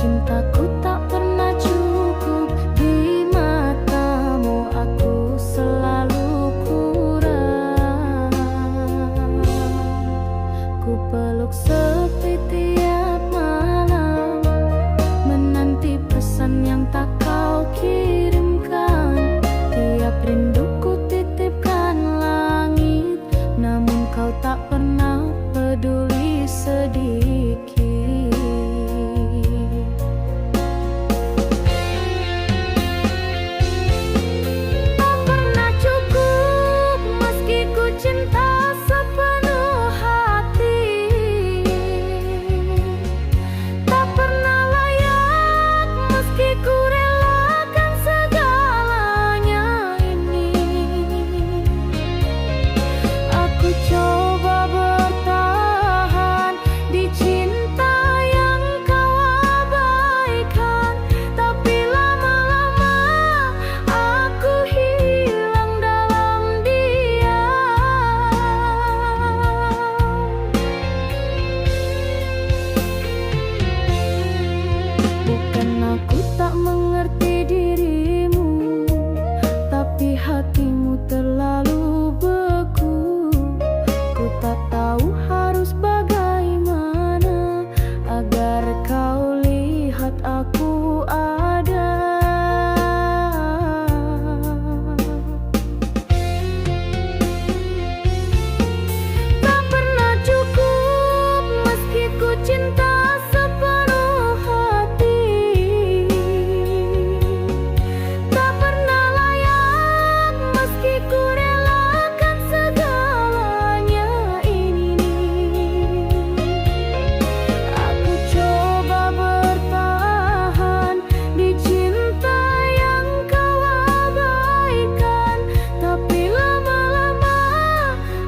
cintaku tak pernah cukup di matamu, aku selalu kurang. Ku peluk sepi tiap malam, menanti pesan yang tak kau kirimkan. Tiap rinduku titipkan langit, namun kau tak pernah peduli sedikit. Tak pernah cukup meski ku cinta sepenuh hati. Tak pernah layak meski ku relakan segalanya ini. Aku coba bertahan di cinta yang kau abaikan, tapi lama-lama aku hilang dalam diam. Bukan aku tak mengerti dirimu, tapi hatimu terlalu beku. Ku tak tahu harus bagaimana agar kau lihat aku ada. Tak pernah cukup meski ku cinta sepenuh hati. Tak pernah layak meski ku relakan segalanya ini. Aku coba bertahan di cinta yang kau abaikan, tapi lama-lama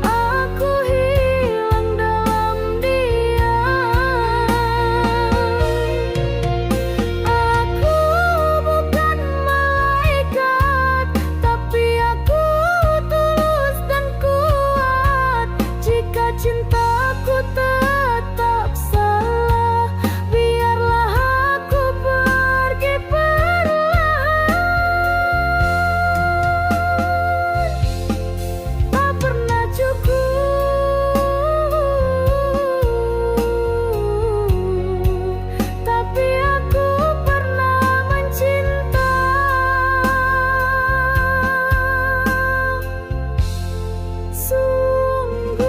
aku hilang dalam diam. Aku bukan malaikat, tapi aku tulus dan kuat. Jika cintaku tetap salah, biarlah aku pergi perlahan. Tak pernah cukup, tapi aku pernah mencinta. Sungguh.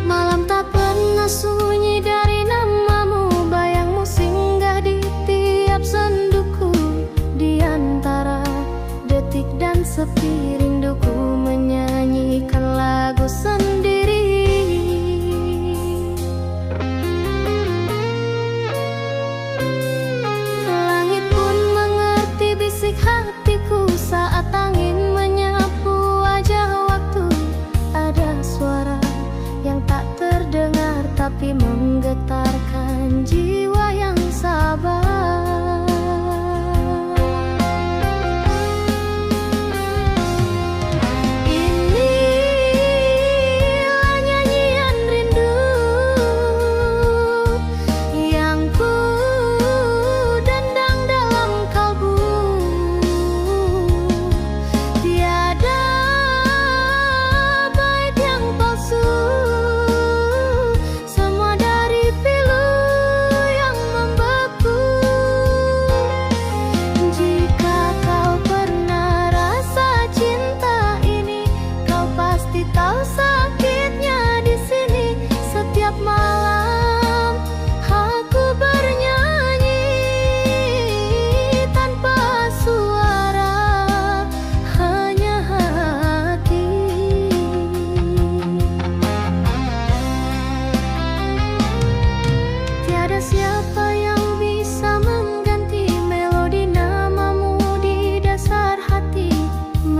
Malam tak pernah sunyi dari namamu, bayangmu singgah di tiap senduku. Di antara detik dan sepi rinduku, menyanyikan lagu sendiri. Langit pun mengerti bisik hatiku saat angin menyapu wajah waktu. Ada suara yang tak terdengar tapi menggetarkan jiwa yang sabar.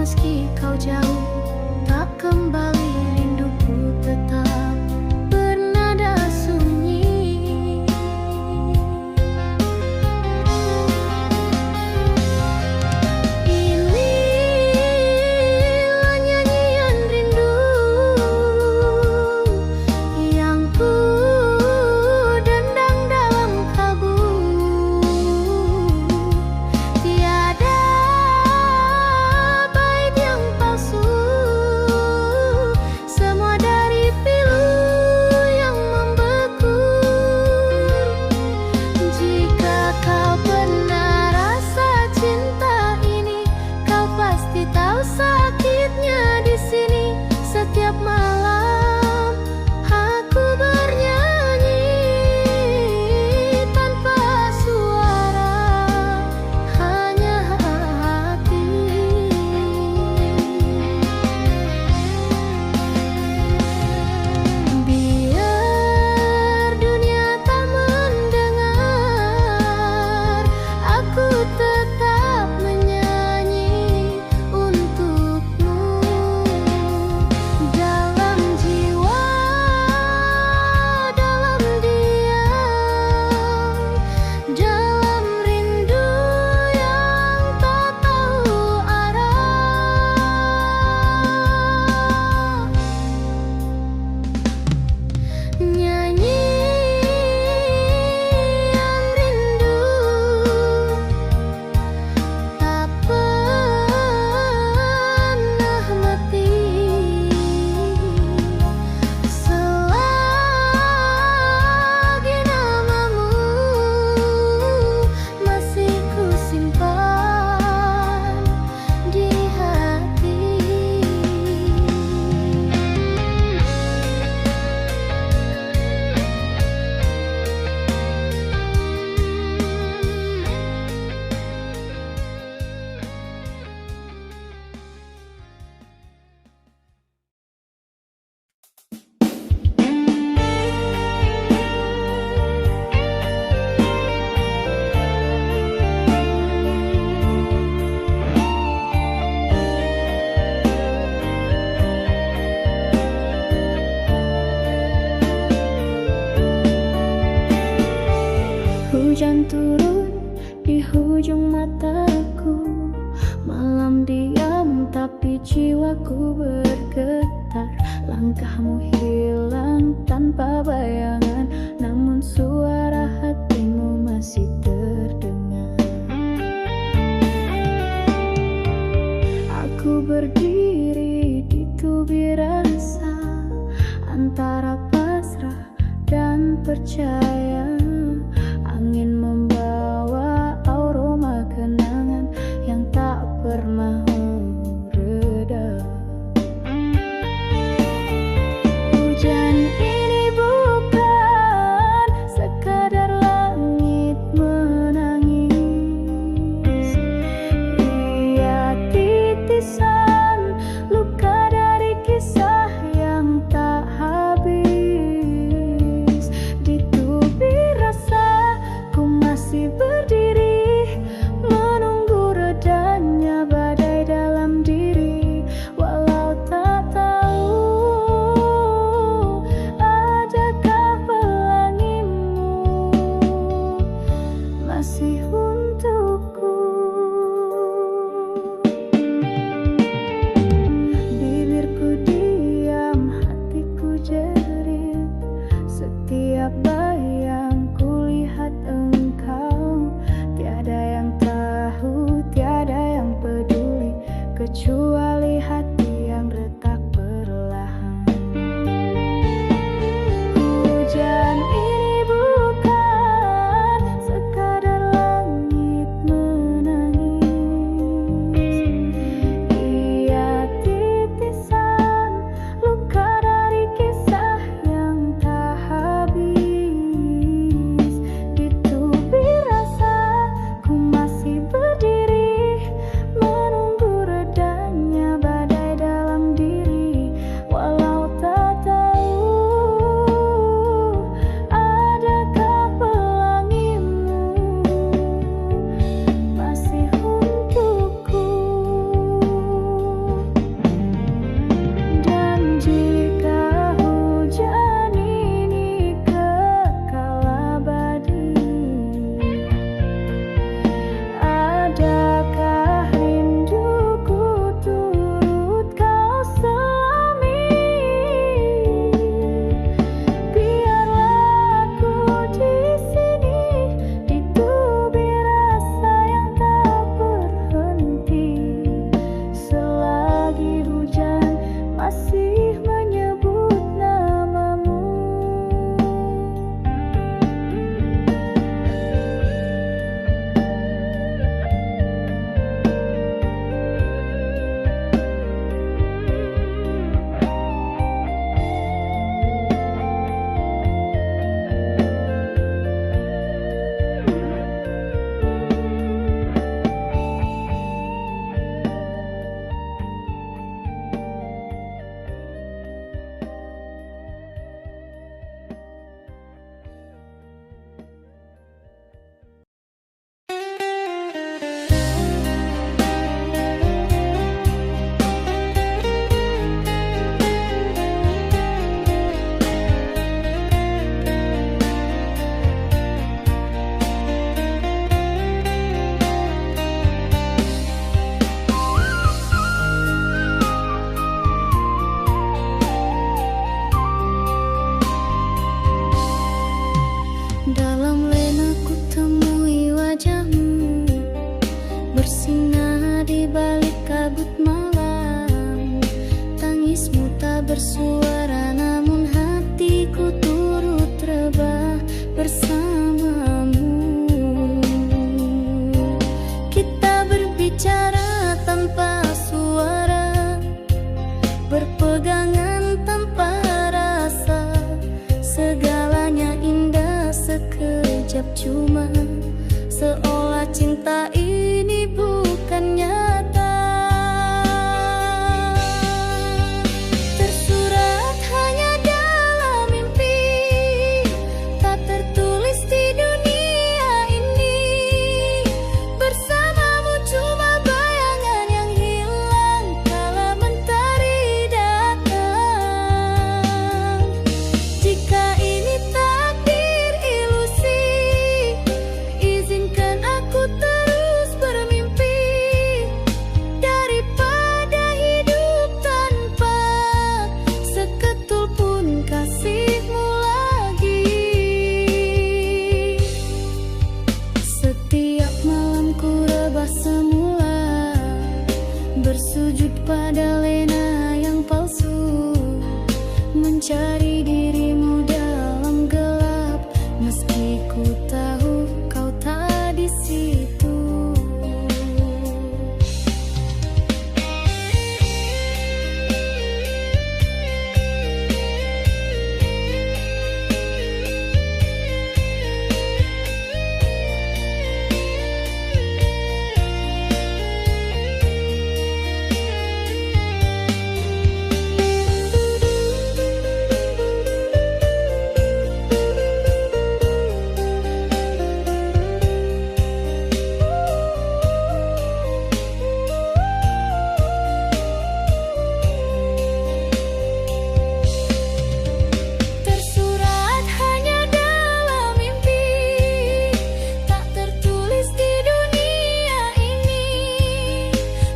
meski kau jauh, tak kembali, rinduku tetap bernada sunyi. Inilah nyanyian rindu yang ku dendang dalam kalbu. Tiada bait yang palsu, semua dari pilu yang membeku. Jika kau pernah rasa cinta ini, kau pasti tahu sakitnya di sini. Setiap malam aku bernyanyi tanpa suara, hanya hati. Biar dunia tak mendengar, aku tetap menyanyi untukmu. Dalam jiwa, dalam diam, dalam rindu yang tak tahu arah. Nyanyian rindu tak pernah mati, selagi namamu masih ku simpan di hati. Hujan turun di hujung mataku, malam diam tapi jiwaku bergetar. Langkahmu hilang tanpa bayangan, namun suara hatimu masih terdengar. Aku berdiri di tubir rasa, antara pasrah dan percaya. Angin membawa aroma kenangan yang tak pernah reda. Hujan ini bukan sekadar langit menangis, ia titisan luka dari kisah yang tak habis. Di tubir bersuara, namun hatiku turut rebah bersamamu. Kita berbicara tanpa suara, berpegangan tanpa rasa. Segalanya indah sekejap, cuma seolah cinta ini bukan nyata. Tersurat hanya dalam mimpi, tak tertulis di dunia ini. Bersamamu cuma bayangan yang hilang kala mentari datang. Jika ini takdir ilusi, izinkan aku terus bermimpi. Daripada hidup tanpa seketul pun kasihmu lagi. Setiap malam ku rebah semula, bersujud pada lena yang palsu, mencari dirimu dalam gelap, meski ku tahu kau tak di situ. Tersurat hanya dalam mimpi, tak tertulis di dunia ini.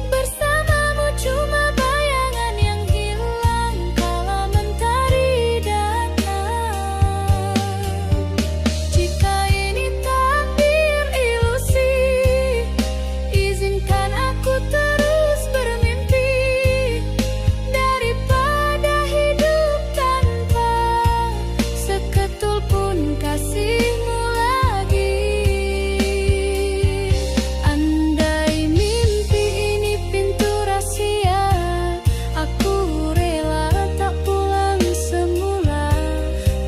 Bersamamu cuma bayangan yang hilang kala mentari datang. Jika ini takdir ilusi, izinkan aku terus bermimpi. Daripada hidup tanpa seketul pun kasihmu lagi. Andai mimpi ini pintu rahasia, aku rela tak pulang semula.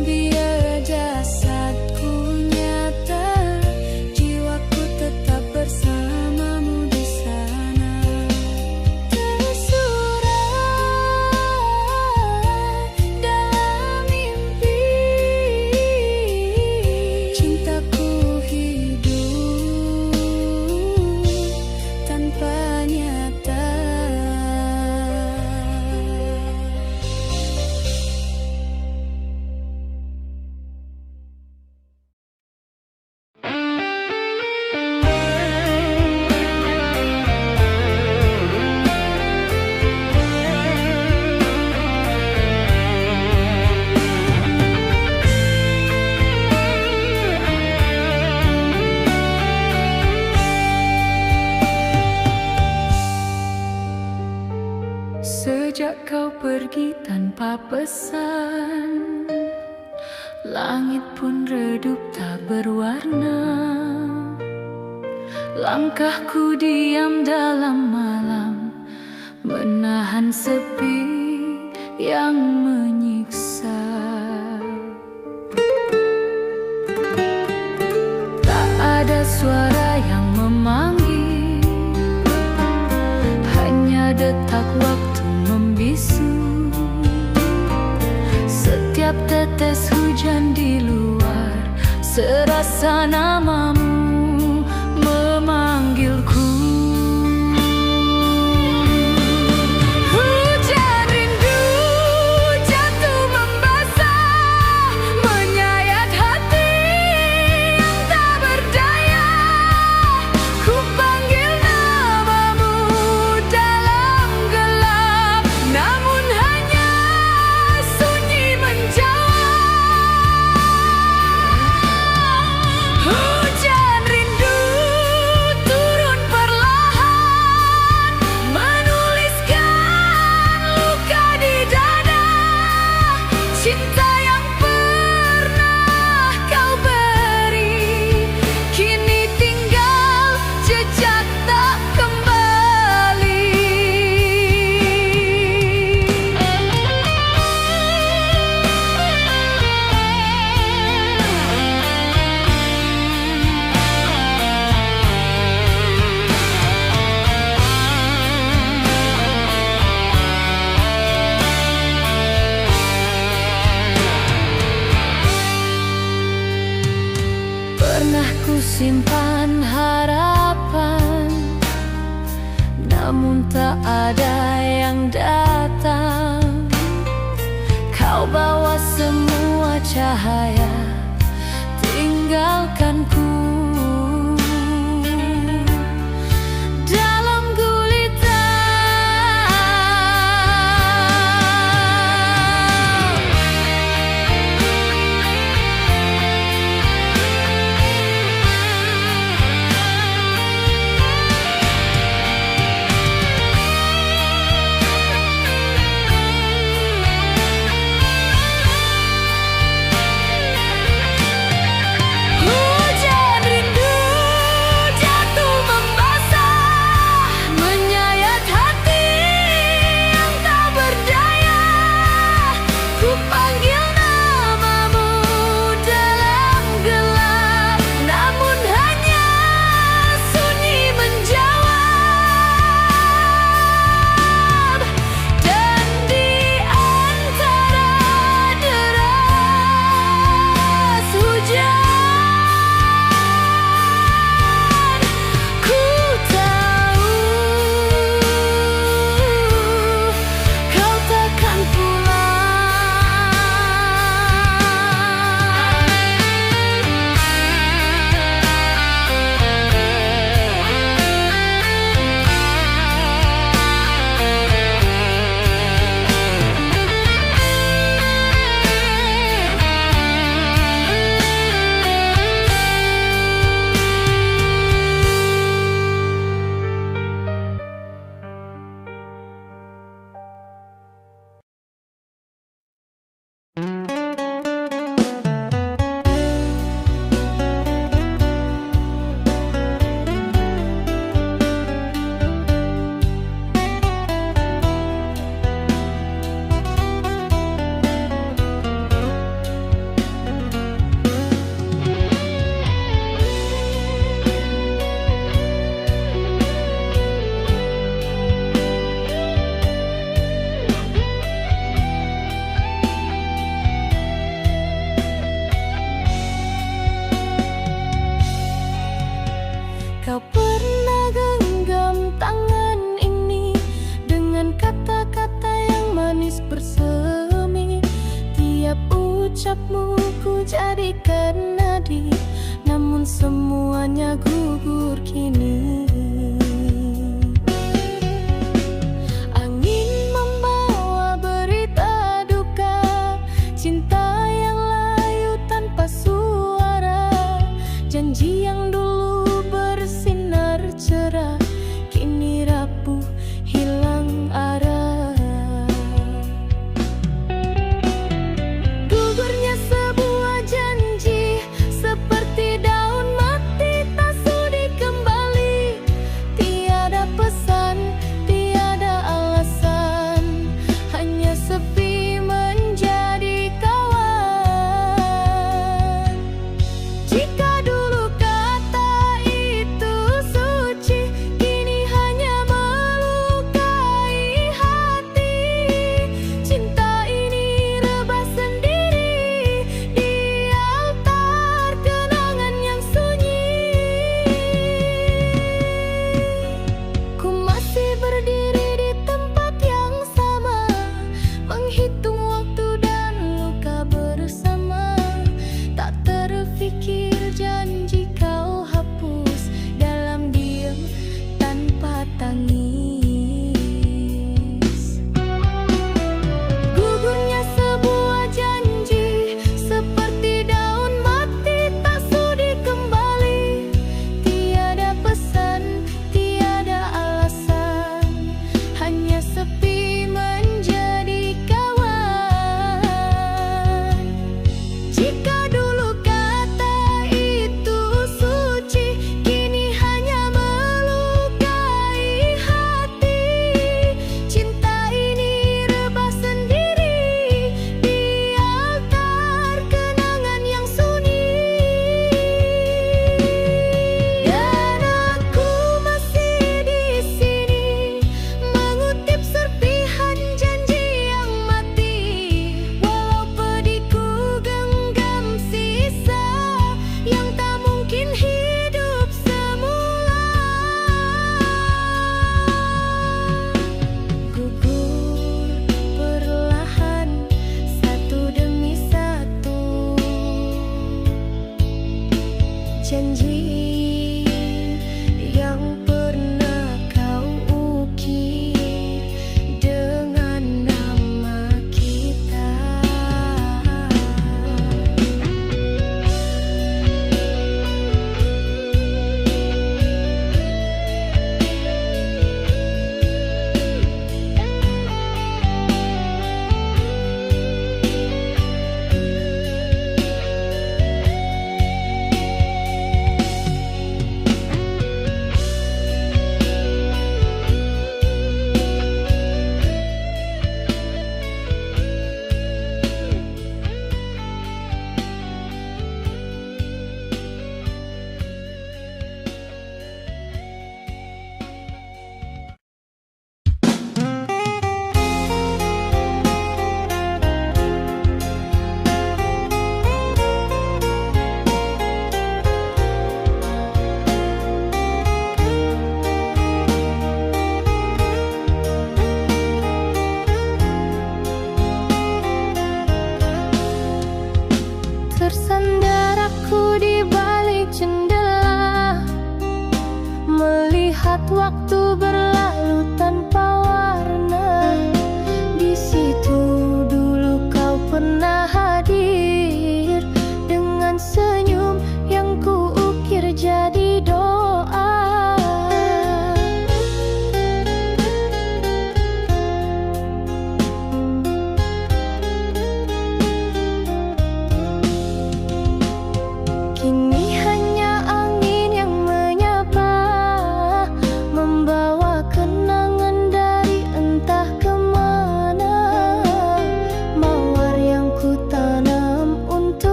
Biar jasadku nyata, jiwaku tetap bersamamu di sana. Tersurat dalam mimpi, cintaku hidup tanpa nyata. Sejak kau pergi tanpa pesan, langit pun redup tak berwarna. Langkahku diam dalam malam, menahan sepi yang menyiksa. Tak ada suara yang memanggil, hanya detak waktu membisu. Setiap tetes hujan di luar, serasa namamu memanggilku. Hujan rindu jatuh membasah, menyayat hati yang tak berdaya. Ku panggil namamu dalam gelap, namun hanya sunyi menjawab. Hujan rindu turun namun tak ada yang datang. Kau bawa semua cahaya, tinggalkanku dalam gulita. Hujan rindu jatuh membasah, menyayat hati yang tak berdaya. Ku panggil namamu dalam gelap, namun hanya sunyi menjawab. Dan di antara deras hujan, ku tahu kau takkan Kau pernah genggam tangan ini dengan kata-kata yang manis bersemi. Tiap ucapmu ku jadikan nadi, namun semuanya gugur kini. Angin membawa berita duka, cinta yang layu tanpa suara. Janji yang dulu bersinar cerah, kini rapuh hilang arah. Gugurnya sebuah janji, seperti daun mati tak sudi kembali.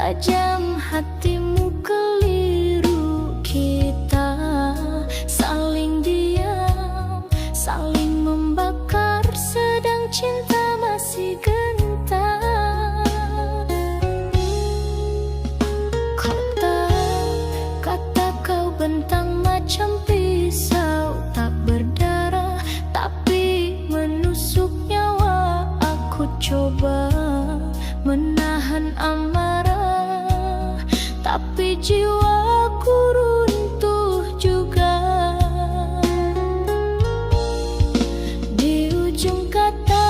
tajam hatimu keliru. Kita saling diam, saling membakar, sedang cinta masih gentar. Kata kau bentang macam pisau, tak berdarah tapi menusuk nyawa. Aku coba menahan amarah, tapi jiwaku runtuh juga. Di ujung kata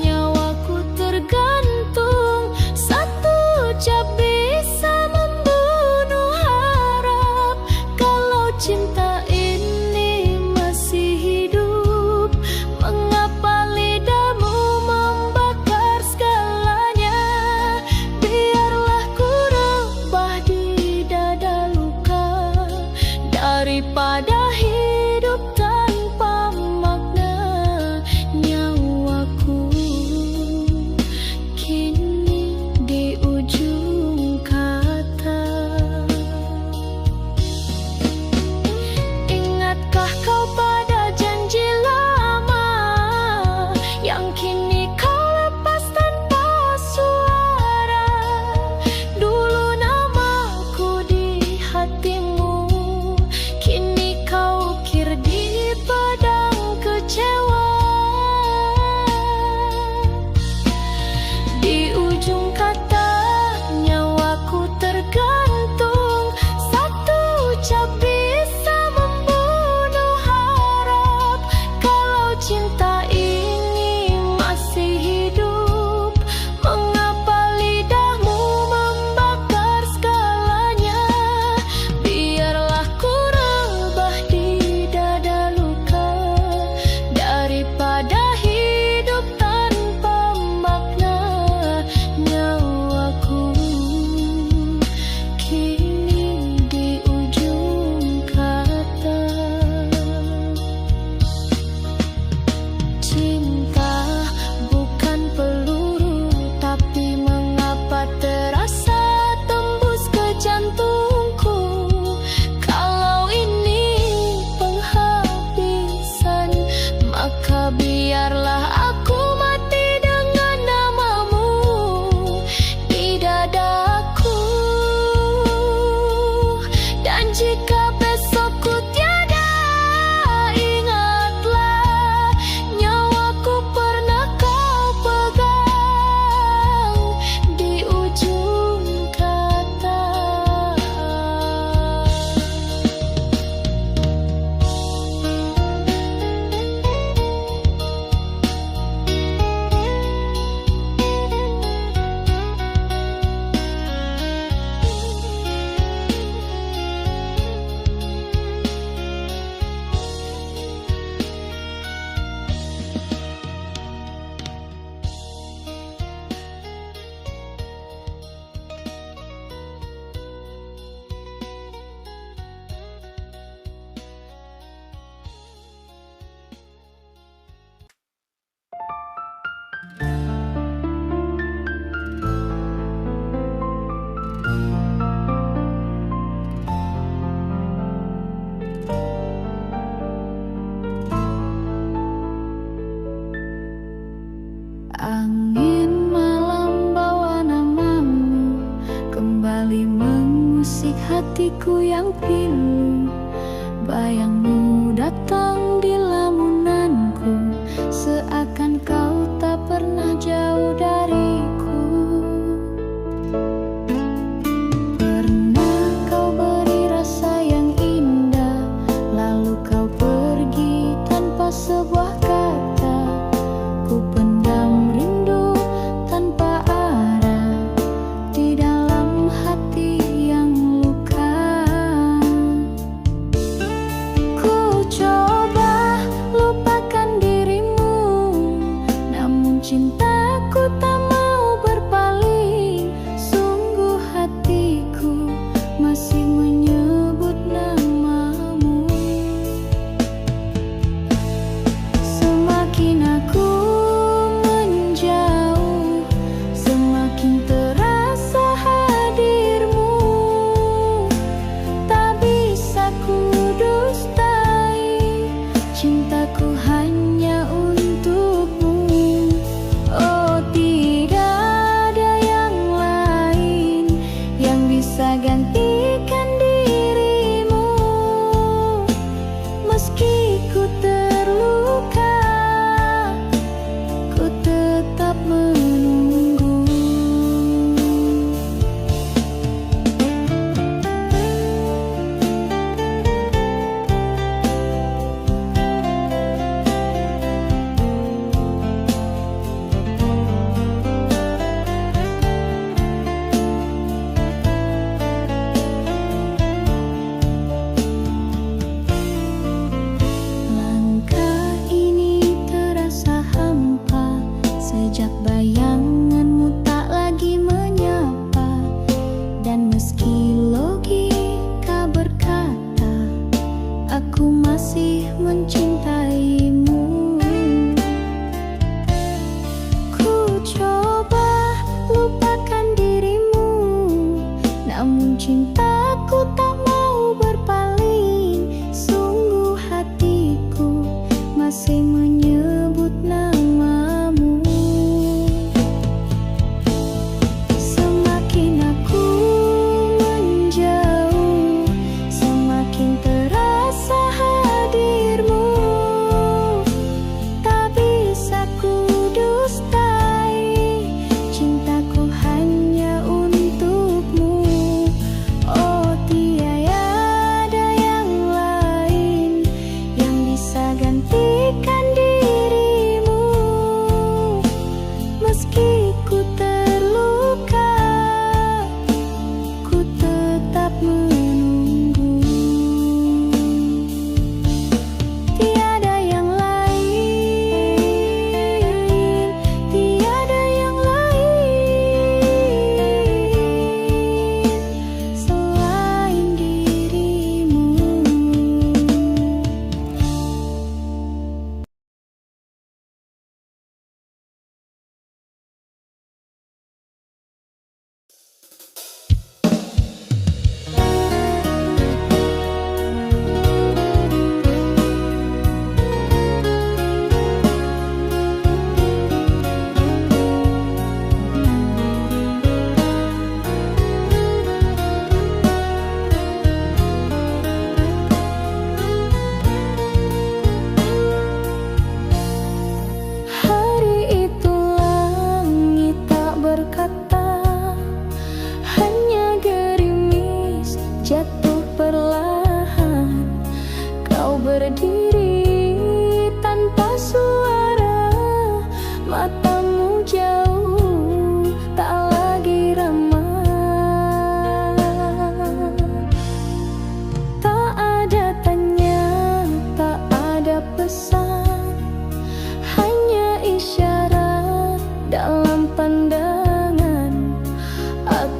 nyawaku tergantung, satu ucap bisa membunuh harap. Kalau cinta ini masih hidup, mengapa lidahmu membakar segalanya? Biarlah ku rebah di dada luka, daripada hidup tanpa makna. Nyawaku kini di ujung kata. Ingatkah kau pada janji lama yang kini kau lepas tanpa suara? Dulu namaku di hatimu, kini kau ukir di pedang kecewa. Di ujung kata nyawaku tergantung, satu ucap bisa membunuh harap. Kalau cinta ini masih hidup, mengapa lidahmu membakar segalanya? Biarlah ku rebah di dada luka, daripada hidup tanpa makna. Nyawaku kini di ujung kata. Cinta bukan peluru, tapi mengapa terasa tembus ke jantungku? Kalau ini penghabisan, maka biarlah aku mati dengan namamu di dadaku. Dan jika besok ku tiada, ingatlah nyawaku pernah kau pegang di ujung kata. Angin malam bawa namamu, kembali mengusik hatiku yang pilu. Bayangmu datang di lamunanku, seakan kau tak pernah jauh dariku. Pernah kau beri rasa yang indah, lalu kau pergi tanpa sebuah kata. Ku pendam rindu tanpa arah di dalam hati yang luka. Ku coba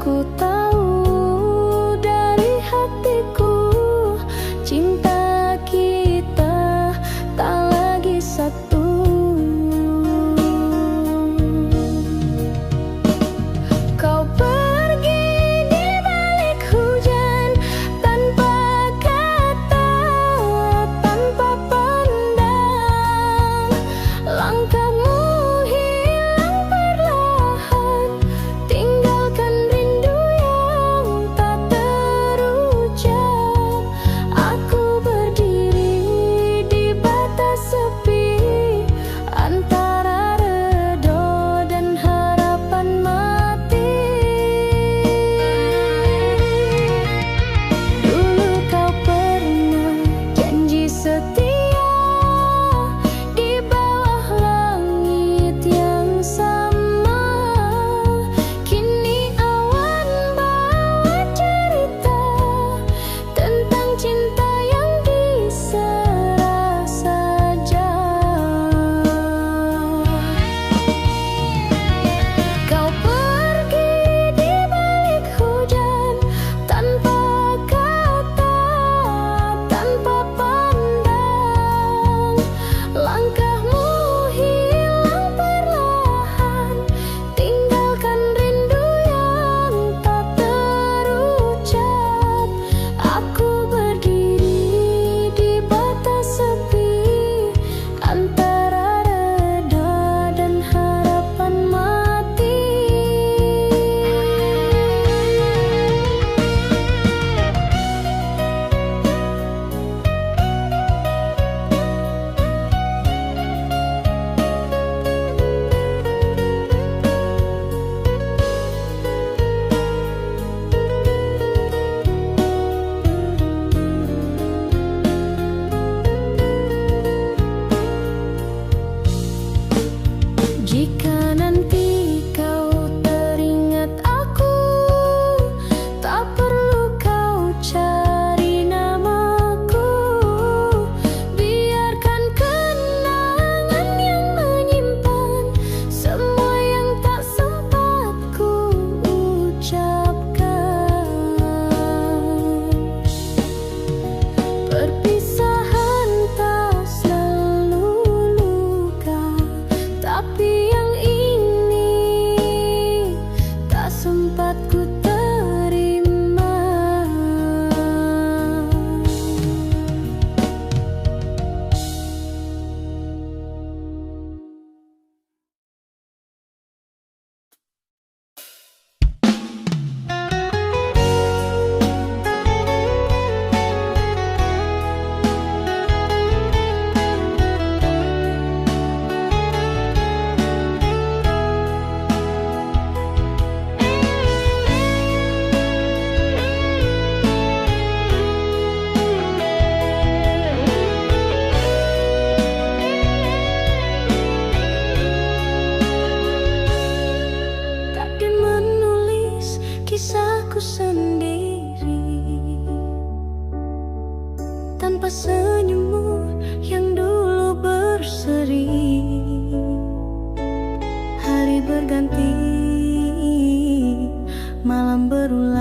Ku tahu dari hatiku, cinta kita tak lagi satu. Kau pergi di balik hujan, tanpa kata, tanpa pandang. Langkahmu hilang perlahan, tinggalkan rindu yang tak terucap. Aku berdiri di batas sepi, antara redha dan harapan mati. Dulu kau pernah janji setia di bawah langit yang sama. Kini awan bawa cerita tentang cinta yang diserah saja. Kau pergi di balik hujan, tanpa kata, tanpa pandang. Langkahmu hilang perlahan, tinggalkan rindu yang tak terucap. Aku berdiri di batas sepi, antara redha dan harapan mati. Jika nanti kau teringat aku, tak perlu kau cari namaku. Biarkan kenangan yang menyimpan semua yang tak sempat ku ucapkan. Perpisahan tak selalu luka, tapi yang ini tak sempat ku terima. Takdir menulis kisahku sendiri, tanpa senyummu yang dulu berseri. Hari berganti, malam berulang.